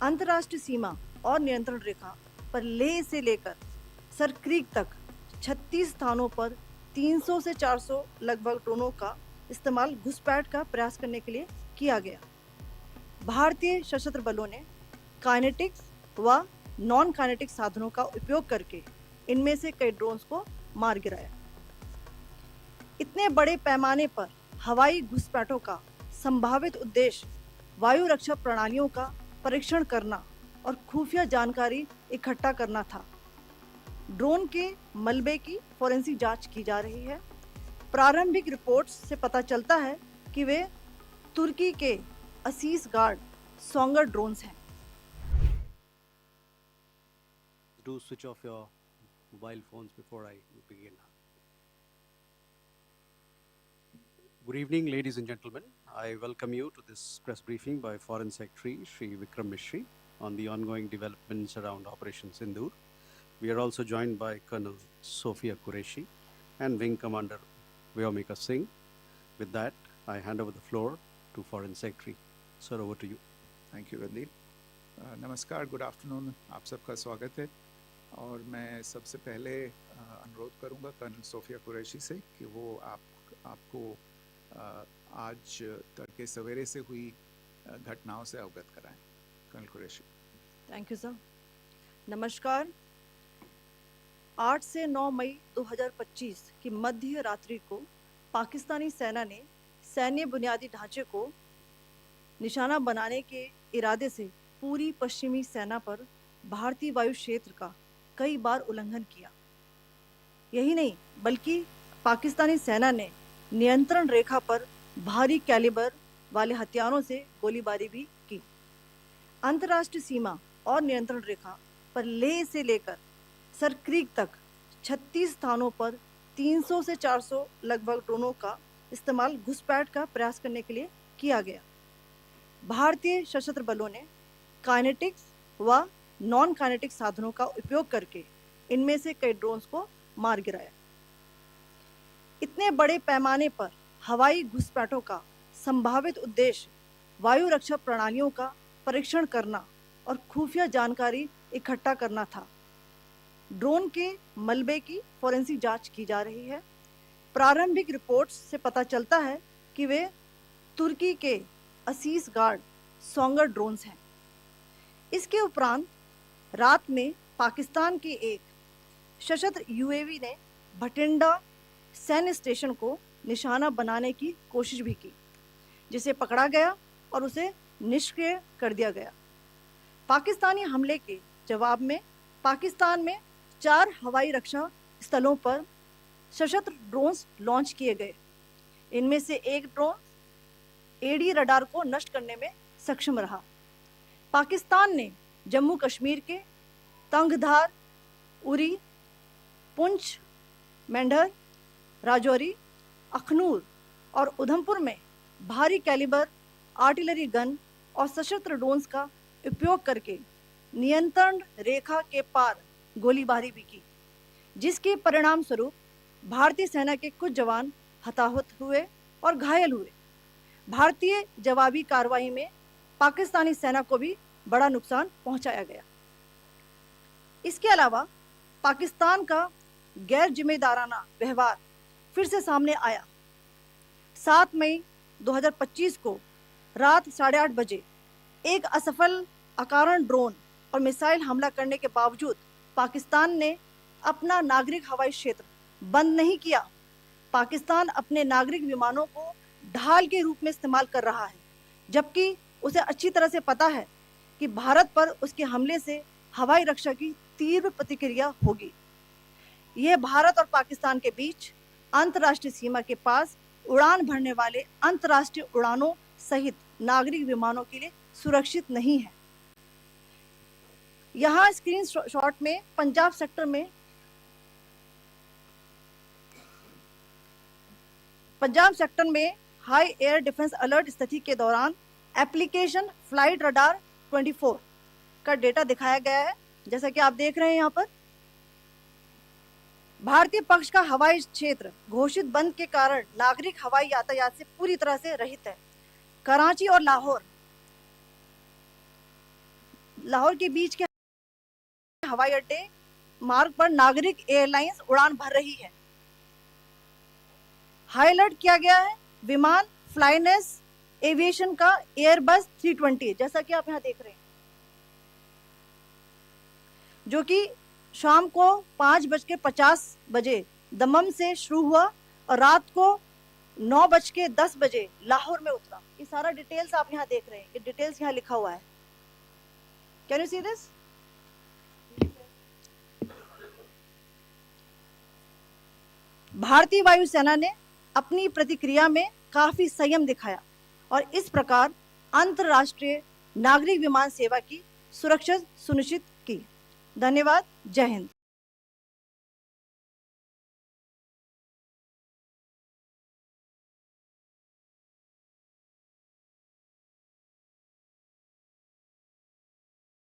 अंतर्राष्ट्रीय सीमा और नियंत्रण रेखा पर लेह से लेकर सरक्रीक तक 36 स्थानों पर 300 से 400 लगभग ड्रोनों का इस्तेमाल घुसपैठ का प्रयास करने के लिए किया गया। भारतीय सशस्त्र बलों ने काइनेटिक्स व नॉन काइनेटिक साधनों का उपयोग करके इनमें से कई ड्रोन्स को मार गिराया। इतने बड़े पैमाने पर हवाई घुसपैठों का संभावित उद्देश्य वायु रक्षा प्रणालियों का परीक्षण करना और खुफिया जानकारी इकट्ठा करना था। ड्रोन के मलबे की फोरेंसिक जांच की जा रही है। प्रारंभिक रिपोर्ट्स से पता चलता है कि वे तुर्की के असीस गार्ड सोंगर ड्रोन्स हैं। Do switch off your mobile phones before I begin. Good evening, ladies and gentlemen. I welcome you to this press briefing by Foreign Secretary Shri Vikram Mishri on the ongoing developments around Operation Sindoor. We are also joined by Colonel Sophia Qureshi and Wing Commander Vyomika Singh. With that, I hand over the floor to Foreign Secretary. Sir, over to you. Thank you Randeep. नमस्कार, good afternoon, आप सबका स्वागत है। और मैं सबसे पहले अनुरोध करूंगा कर्नल सोफिया कुरैशी से कि वो आपको आज तड़के सवेरे से हुई घटनाओं से अवगत कराएं। Colonel Qureshi. Thank you sir. नमस्कार। 8 से 9 मई 2025 की मध्य रात्रि को पाकिस्तानी सेना ने सैन्य बुनियादी ढांचे को निशाना बनाने के इरादे से पूरी पश्चिमी सेना पर भारतीय वायु क्षेत्र का कई बार उल्लंघन किया। यही नहीं बल्कि पाकिस्तानी सेना ने नियंत्रण रेखा पर भारी कैलिबर वाले हथियारों से गोलीबारी भी की। अंतर्राष्ट्रीय सीमा और नियंत्रण रेखा पर लेह से लेकर सरक्रीक तक 36 स्थानों पर 300 से 400 लगभग ड्रोनों का इस्तेमाल घुसपैठ का प्रयास करने के लिए किया गया। भारतीय सशस्त्र बलों ने काइनेटिक्स व नॉन काइनेटिक साधनों का उपयोग करके इनमें से कई ड्रोन्स को मार गिराया। इतने बड़े पैमाने पर हवाई घुसपैठों का संभावित उद्देश्य वायु रक्षा प्रणालियों का परीक्षण करना और खुफिया जानकारी इकट्ठा करना था। ड्रोन के मलबे की फोरेंसिक जांच की जा रही है। प्रारंभिक रिपोर्ट्स से पता चलता है कि वे तुर्की के असीस गार्ड सोंगर ड्रोन्स हैं। इसके उपरांत रात में पाकिस्तान के एक सशस्त्र यूएवी ने भटिंडा सैन्य स्टेशन को निशाना बनाने की कोशिश भी की, जिसे पकड़ा गया और उसे निष्क्रिय कर दिया गया। पाकिस्तानी हमले के जवाब में पाकिस्तान में 4 हवाई रक्षा स्थलों पर सशस्त्र ड्रोन्स लॉन्च किए गए। इनमें से एक ड्रोन एडी रडार को नष्ट करने में सक्षम रहा। पाकिस्तान ने जम्मू कश्मीर के तंगधार, उरी, पुंछ, मेंढर, राजौरी, अखनूर और उधमपुर में भारी कैलिबर आर्टिलरी गन और सशस्त्र ड्रोन्स का उपयोग करके नियंत्रण रेखा के पार गोलीबारी भी की, जिसके परिणाम स्वरूप भारतीय सेना के कुछ जवान हताहत हुए और घायल हुए। भारतीय जवाबी कार्रवाई में पाकिस्तानी सेना को भी बड़ा नुकसान पहुंचाया गया। इसके अलावा पाकिस्तान का गैर जिम्मेदाराना व्यवहार फिर से सामने आया। 7 मई 2025 को रात 8:30 बजे एक असफल अकारण ड्रोन और मिसाइल हमला करने के बावजूद पाकिस्तान ने अपना नागरिक हवाई क्षेत्र बंद नहीं किया। पाकिस्तान अपने नागरिक विमानों को ढाल के रूप में इस्तेमाल कर रहा है, जबकि उसे अच्छी तरह से पता है कि भारत पर उसके हमले से हवाई रक्षा की तीव्र प्रतिक्रिया होगी। यह भारत और पाकिस्तान के बीच अंतर्राष्ट्रीय सीमा के पास उड़ान भरने वाले अंतर्राष्ट्रीय उड़ानों सहित नागरिक विमानों के लिए सुरक्षित नहीं है। यहाँ स्क्रीन शॉट में पंजाब सेक्टर में हाई एयर डिफेंस अलर्ट स्थिति के दौरान एप्लीकेशन फ्लाइट रडार 24 का डेटा दिखाया गया है। जैसा कि आप देख रहे हैं, यहाँ पर भारतीय पक्ष का हवाई क्षेत्र घोषित बंद के कारण नागरिक हवाई यातायात से पूरी तरह से रहित है। कराची और लाहौर लाहौर के बीच के हवाई अड्डे मार्ग पर नागरिक एयरलाइंस उड़ान भर रही है। हाई अलर्ट किया गया है विमान फ्लाइनेस एविएशन का एयरबस 320, जैसा कि आप यहां देख रहे हैं, जो कि शाम को 5:50 दमम से शुरू हुआ और रात को 9:10 लाहौर में उतरा। ये सारा डिटेल्स आप यहाँ देख रहे हैं, ये डिटेल्स यहाँ लिखा हुआ है। Can you see this? भारतीय वायुसेना ने अपनी प्रतिक्रिया में काफी संयम दिखाया और इस प्रकार अंतरराष्ट्रीय नागरिक विमान सेवा की सुरक्षा सुनिश्चित की। धन्यवाद। जय हिंद।